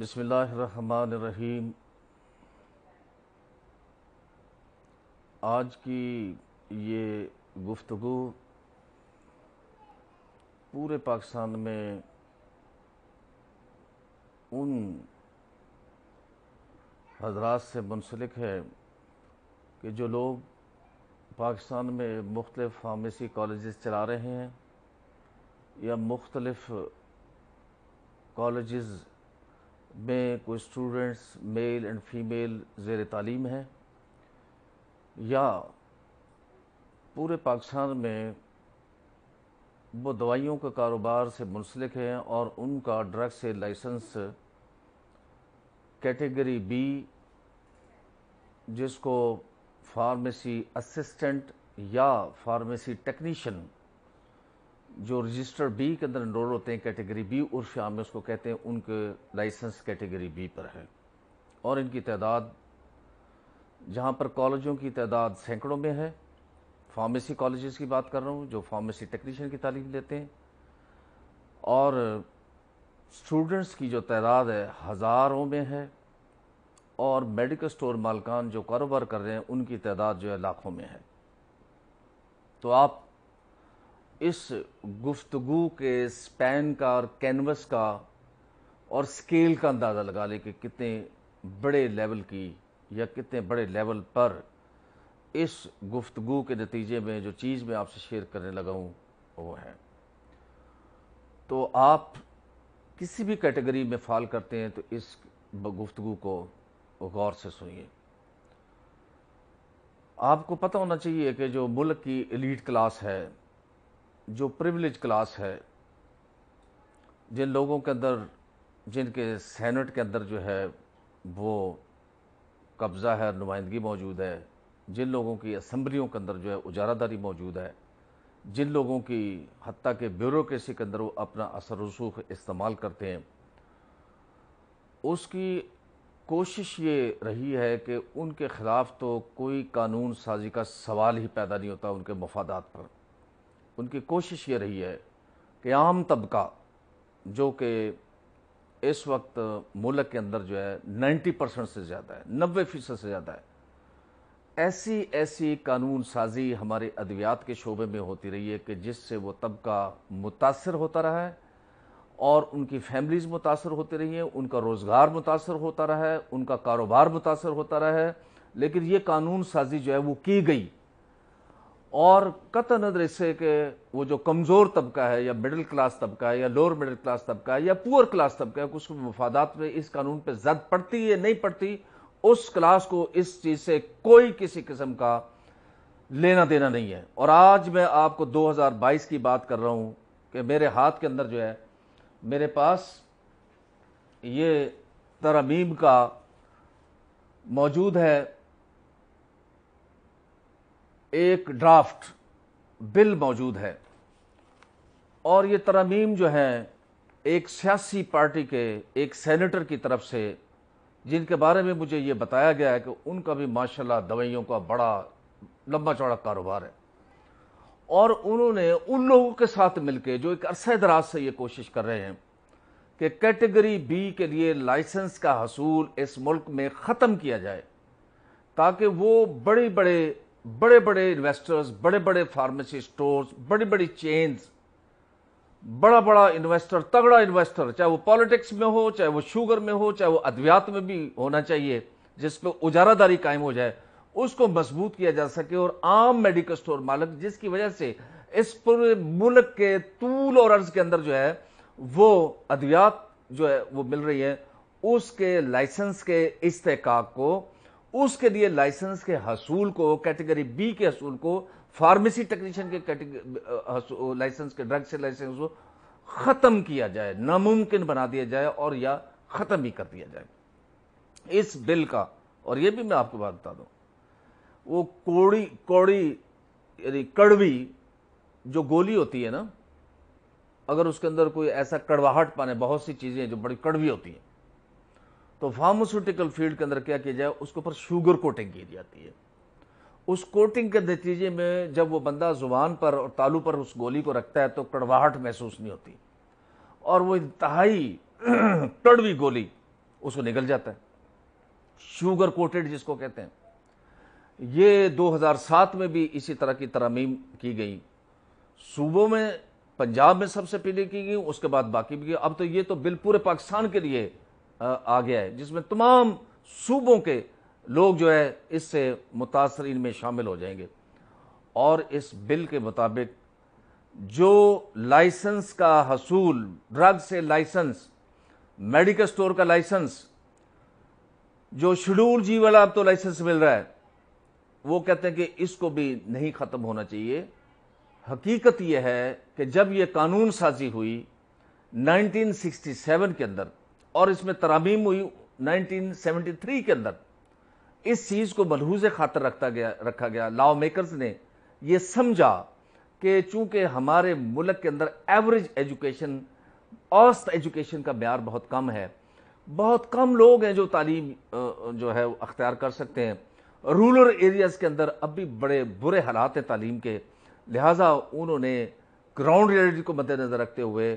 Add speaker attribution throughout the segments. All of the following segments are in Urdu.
Speaker 1: بسم اللہ الرحمن الرحیم۔ آج کی یہ گفتگو پورے پاکستان میں ان حضرات سے منسلک ہے کہ جو لوگ پاکستان میں مختلف فارمیسی کالجز چلا رہے ہیں یا مختلف کالجز میں کوئی اسٹوڈنٹس میل اینڈ فیمیل زیر تعلیم ہیں یا پورے پاکستان میں وہ دوائیوں کے کاروبار سے منسلک ہیں اور ان کا ڈرگ سے لائسنس کیٹیگری بی جس کو فارمیسی اسسٹنٹ یا فارمیسی ٹیکنیشین جو رجسٹر بی کے اندر انرول ہوتے ہیں کیٹیگری بی عرف عام میں اس کو کہتے ہیں، ان کے لائسنس کیٹیگری بی پر ہے اور ان کی تعداد جہاں پر کالجوں کی تعداد سینکڑوں میں ہے۔ فارمیسی کالجز کی بات کر رہا ہوں جو فارمیسی ٹیکنیشین کی تعلیم لیتے ہیں، اور اسٹوڈنٹس کی جو تعداد ہے ہزاروں میں ہے، اور میڈیکل سٹور مالکان جو کاروبار کر رہے ہیں ان کی تعداد جو ہے لاکھوں میں ہے۔ تو آپ اس گفتگو کے سپین کا اور کینوس کا اور سکیل کا اندازہ لگا لیں کہ کتنے بڑے لیول کی یا کتنے بڑے لیول پر اس گفتگو کے نتیجے میں جو چیز میں آپ سے شیئر کرنے لگا ہوں وہ ہے۔ تو آپ کسی بھی کیٹیگری میں فال کرتے ہیں تو اس گفتگو کو غور سے سنیے۔ آپ کو پتہ ہونا چاہیے کہ جو ملک کی ایلیٹ کلاس ہے، جو پریویلیج کلاس ہے، جن لوگوں کے اندر جن کے سینٹ کے اندر جو ہے وہ قبضہ ہے، نمائندگی موجود ہے، جن لوگوں کی اسمبلیوں کے اندر جو ہے اجارہ داری موجود ہے، جن لوگوں کی حتیٰ کہ بیوروکریسی کے اندر وہ اپنا اثر رسوخ استعمال کرتے ہیں، اس کی کوشش یہ رہی ہے کہ ان کے خلاف تو کوئی قانون سازی کا سوال ہی پیدا نہیں ہوتا ان کے مفادات پر۔ ان کی کوشش یہ رہی ہے کہ عام طبقہ جو کہ اس وقت ملک کے اندر جو ہے 90% سے زیادہ ہے، 90% سے زیادہ ہے، ایسی قانون سازی ہمارے ادویات کے شعبے میں ہوتی رہی ہے کہ جس سے وہ طبقہ متاثر ہوتا رہا ہے اور ان کی فیملیز متاثر ہوتی رہی ہیں، ان کا روزگار متاثر ہوتا رہا ہے، ان کا کاروبار متاثر ہوتا رہا ہے، لیکن یہ قانون سازی جو ہے وہ کی گئی، اور قطع نظر اس سے کہ وہ جو کمزور طبقہ ہے یا مڈل کلاس طبقہ ہے یا لوور مڈل کلاس طبقہ ہے یا پور کلاس طبقہ ہے، اس کے مفادات میں اس قانون پہ زد پڑتی ہے نہیں پڑتی، اس کلاس کو اس چیز سے کوئی کسی قسم کا لینا دینا نہیں ہے۔ اور آج میں آپ کو 2022 کی بات کر رہا ہوں کہ میرے ہاتھ کے اندر جو ہے میرے پاس یہ ترمیم کا موجود ہے ایک ڈرافٹ بل موجود ہے، اور یہ ترمیم جو ہے ایک سیاسی پارٹی کے ایک سینیٹر کی طرف سے، جن کے بارے میں مجھے یہ بتایا گیا ہے کہ ان کا بھی ماشاءاللہ دوائیوں کا بڑا لمبا چوڑا کاروبار ہے، اور انہوں نے ان لوگوں کے ساتھ مل کے جو ایک عرصہ دراز سے یہ کوشش کر رہے ہیں کہ کیٹیگری بی کے لیے لائسنس کا حصول اس ملک میں ختم کیا جائے، تاکہ وہ بڑے بڑے انویسٹرز، بڑے بڑے فارمیسی سٹورز، بڑی بڑی چینز، بڑا انویسٹر، تگڑا انویسٹر، چاہے وہ پالیٹکس میں ہو، چاہے وہ شوگر میں ہو، چاہے وہ ادویات میں بھی ہونا چاہیے، جس پہ اجارہ داری قائم ہو جائے، اس کو مضبوط کیا جا سکے، اور عام میڈیکل سٹور مالک جس کی وجہ سے اس پورے ملک کے طول اور عرض کے اندر جو ہے وہ ادویات جو ہے وہ مل رہی ہیں، اس کے لائسنس کے استحقاق کو، اس کے لیے لائسنس کے حصول کو، کیٹیگری بی کے حصول کو، فارمیسی ٹیکنیشین کے لائسنس کے ڈرگ سے لائسنس کو ختم کیا جائے، ناممکن بنا دیا جائے، اور یا ختم ہی کر دیا جائے اس بل کا۔ اور یہ بھی میں آپ کو بات بتا دوں، وہ کوڑی یعنی کڑوی جو گولی ہوتی ہے نا، اگر اس کے اندر کوئی ایسا کڑواہٹ پانے، بہت سی چیزیں جو بڑی کڑوی ہوتی ہیں، تو فارماسیوٹیکل فیلڈ کے اندر کیا کیا جائے، اس کے اوپر شوگر کوٹنگ کی جاتی ہے۔ اس کوٹنگ کے نتیجے میں جب وہ بندہ زبان پر اور تالو پر اس گولی کو رکھتا ہے تو کڑواہٹ محسوس نہیں ہوتی، اور وہ انتہائی کڑوی گولی اس کو نگل جاتا ہے، شوگر کوٹڈ جس کو کہتے ہیں۔ یہ 2007 میں بھی اسی طرح کی ترامیم کی گئی، صوبوں میں پنجاب میں سب سے پہلے کی گئی، اس کے بعد باقی بھی کی۔ اب تو یہ تو بل پورے پاکستان کے لیے آ گیا ہے، جس میں تمام صوبوں کے لوگ جو ہے اس سے متاثرین میں شامل ہو جائیں گے۔ اور اس بل کے مطابق جو لائسنس کا حصول، ڈرگ سے لائسنس، میڈیکل سٹور کا لائسنس، جو شیڈول جی والا اب تو لائسنس مل رہا ہے، وہ کہتے ہیں کہ اس کو بھی نہیں ختم ہونا چاہیے۔ حقیقت یہ ہے کہ جب یہ قانون سازی ہوئی 1967 کے اندر اور اس میں ترامیم ہوئی 1973 کے اندر، اس چیز کو ملحوظ خاطر رکھا گیا۔ لاء میکرز نے یہ سمجھا کہ چونکہ ہمارے ملک کے اندر ایوریج ایجوکیشن، اوسط ایجوکیشن کا معیار بہت کم ہے، بہت کم لوگ ہیں جو تعلیم جو ہے اختیار کر سکتے ہیں، رورل ایریاز کے اندر اب بھی بڑے برے حالات ہیں تعلیم کے، لہٰذا انہوں نے گراؤنڈ ریئلٹی کو مد نظر رکھتے ہوئے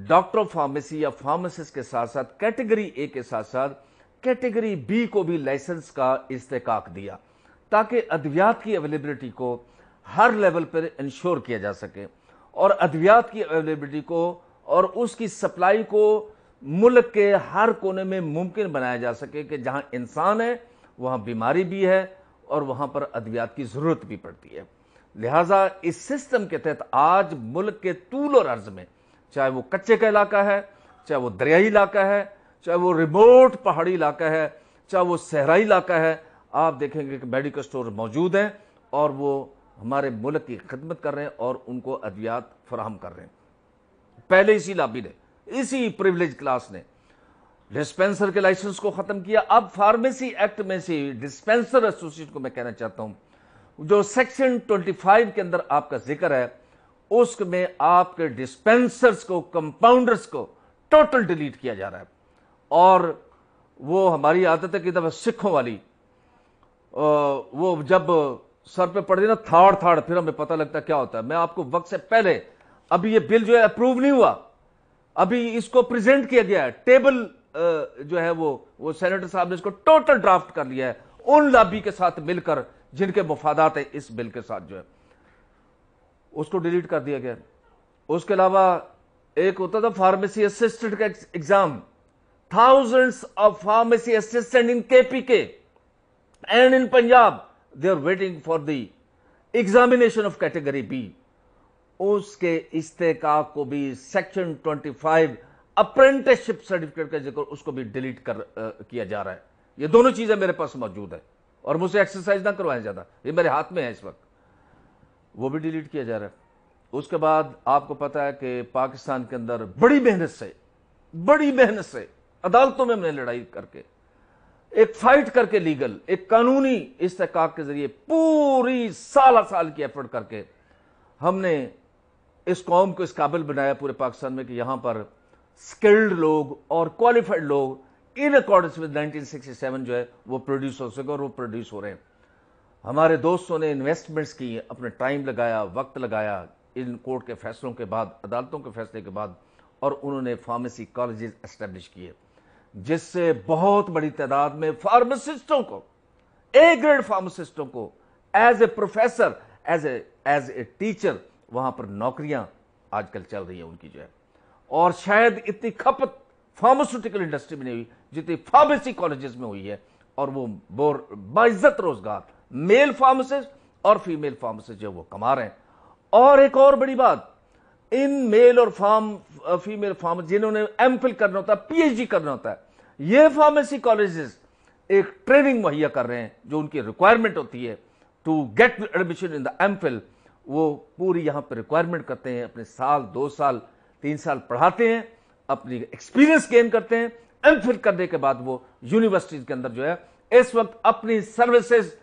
Speaker 1: ڈاکٹر آف فارمیسی یا فارماسسٹ کے ساتھ ساتھ کیٹیگری اے کے ساتھ ساتھ کیٹیگری بی کو بھی لائسنس کا استحقاق دیا، تاکہ ادویات کی اویلیبلٹی کو ہر لیول پر انشور کیا جا سکے، اور ادویات کی اویلیبلٹی کو اور اس کی سپلائی کو ملک کے ہر کونے میں ممکن بنایا جا سکے کہ جہاں انسان ہے وہاں بیماری بھی ہے اور وہاں پر ادویات کی ضرورت بھی پڑتی ہے۔ لہٰذا اس سسٹم کے تحت آج ملک کے طول اور عرض میں، چاہے وہ کچے کا علاقہ ہے، چاہے وہ دریائی علاقہ ہے، چاہے وہ ریموٹ پہاڑی علاقہ ہے، چاہے وہ صحرائی علاقہ ہے، آپ دیکھیں گے کہ میڈیکل سٹور موجود ہیں اور وہ ہمارے ملک کی خدمت کر رہے ہیں اور ان کو ادویات فراہم کر رہے ہیں۔ پہلے اسی لابی نے، اسی پریویلیج کلاس نے ڈسپینسر کے لائسنس کو ختم کیا۔ اب فارمیسی ایکٹ میں سے ڈسپینسر ایسوسیشن کو میں کہنا چاہتا ہوں، جو سیکشن 25 کے اندر آپ کا ذکر ہے، اس میں آپ کے ڈسپینسرز کو، کمپاؤنڈرز کو ٹوٹل ڈیلیٹ کیا جا رہا ہے۔ اور وہ ہماری عادت ہے کہ دفعہ سکھوں والی، وہ جب سر پہ پڑ گئی نا تھاڑ، پھر ہمیں پتہ لگتا ہے کیا ہوتا ہے۔ میں آپ کو وقت سے پہلے، ابھی یہ بل جو ہے اپروو نہیں ہوا، ابھی اس کو پریزنٹ کیا گیا ہے، ٹیبل جو ہے وہ سینیٹر صاحب نے اس کو ٹوٹل ڈرافٹ کر لیا ہے ان لابی کے ساتھ مل کر جن کے مفادات ہیں اس بل کے ساتھ، جو ہے اس کو ڈیلیٹ کر دیا گیا۔ اس کے علاوہ ایک ہوتا تھا فارمیسی اسسٹنٹ کا exam, thousands of pharmacy assistants in KPK and in Punjab, they are waiting for the examination of category B. اس کے استحقاق کو بھی سیکشن 25 اپرینٹسشپ سرٹیفکیٹ کا ذکر، اس کو بھی ڈیلیٹ کیا جا رہا ہے۔ یہ دونوں چیزیں میرے پاس موجود ہیں اور مجھ سے ایکسرسائز نہ کروائیں زیادہ، یہ میرے ہاتھ میں ہے اس وقت، وہ بھی ڈیلیٹ کیا جا رہا ہے۔ اس کے بعد آپ کو پتا ہے کہ پاکستان کے اندر بڑی محنت سے عدالتوں میں ہم نے لڑائی کر کے، ایک فائٹ کر کے، لیگل ایک قانونی استحقاق کے ذریعے پوری سال کی ایفرٹ کر کے ہم نے اس قوم کو اس قابل بنایا پورے پاکستان میں کہ یہاں پر سکلڈ لوگ اور کوالیفائڈ لوگ ان اکارڈنس ود 1967 جو ہے وہ پروڈیوس ہو سکے، اور وہ پروڈیوس ہو رہے ہیں۔ ہمارے دوستوں نے انویسٹمنٹس کی، اپنے ٹائم لگایا، وقت لگایا ان کورٹ کے فیصلوں کے بعد، عدالتوں کے فیصلے کے بعد، اور انہوں نے فارمیسی کالجز اسٹیبلش کیے، جس سے بہت بڑی تعداد میں فارماسسٹوں کو، اے گریڈ فارماسسٹوں کو as a professor, as a teacher وہاں پر نوکریاں آج کل چل رہی ہیں ان کی جو ہے، اور شاید اتنی کھپت فارماسیوٹیکل انڈسٹری میں نہیں ہوئی جتنی فارمیسی کالجز میں ہوئی ہے، اور وہ باعزت روزگار میل فارماسسٹ اور فیمیل فارماسسٹ جو وہ کما رہے ہیں۔ اور ایک اور بڑی بات، ان میل اور فیمیل فارماسسٹ جنہوں نے ایم فل کرنا ہوتا ہے، پی ایچ ڈی کرنا ہوتا ہے، یہ فارمیسی کالجز ایک ٹریننگ مہیا کر رہے ہیں جو ان کی ریکوائرمنٹ ہوتی ہے to get admission in the M Phil, وہ پوری یہاں پہ ریکوائرمنٹ کرتے ہیں، اپنے سال 2 سال 3 سال پڑھاتے ہیں، اپنی ایکسپیرینس گین کرتے ہیں، ایم فل کرنے کے بعد وہ یونیورسٹیز کے اندر جو ہے اس وقت اپنی سروسز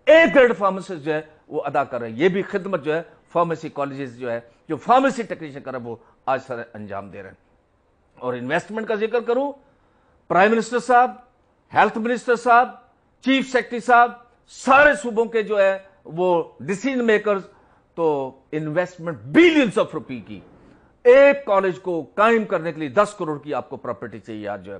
Speaker 1: اے گریڈ فارماسسٹ جو ہے وہ ادا کر رہے ہیں۔ یہ بھی خدمت جو ہے فارمیسی کالجز جو ہے، جو فارمیسی ٹیکنیشین کر رہے ہیں، وہ آج سر انجام دے رہے ہیں۔ اور انویسٹمنٹ کا ذکر کروں، پرائم منسٹر صاحب، ہیلتھ منسٹر صاحب، چیف سیکرٹری صاحب، سارے صوبوں کے جو ہے وہ ڈیسیژن میکرز، تو انویسٹمنٹ بلینز آف روپی کی، ایک کالج کو قائم کرنے کے لیے 10 کروڑ کی آپ کو پراپرٹی چاہیے آج جو ہے،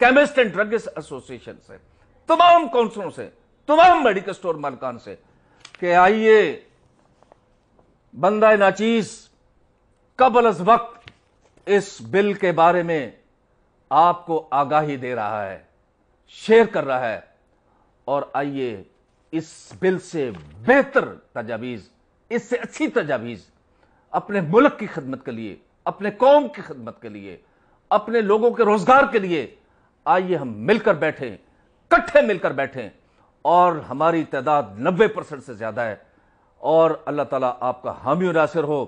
Speaker 1: کیمسٹ اینڈ ڈرگس ایسوسیشن سے، تمام کونسلوں سے، تمام میڈیکل سٹور مالکان سے کہ آئیے بندہ ناچیز قبل از وقت اس بل کے بارے میں آپ کو آگاہی دے رہا ہے، شیئر کر رہا ہے، اور آئیے اس بل سے بہتر تجاویز، اس سے اچھی تجاویز اپنے ملک کی خدمت کے لیے، اپنے قوم کی خدمت کے لیے، اپنے لوگوں کے روزگار کے لیے آئیے ہم مل کر بیٹھیں، کٹھے مل کر بیٹھیں، اور ہماری تعداد 90% سے زیادہ ہے، اور اللہ تعالیٰ آپ کا حامی و ناصر ہو۔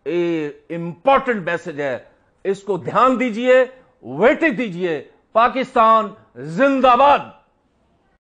Speaker 1: یہ امپورٹنٹ میسج ہے، اس کو دھیان دیجئے، ویٹنگ دیجئے۔ پاکستان زندہ باد۔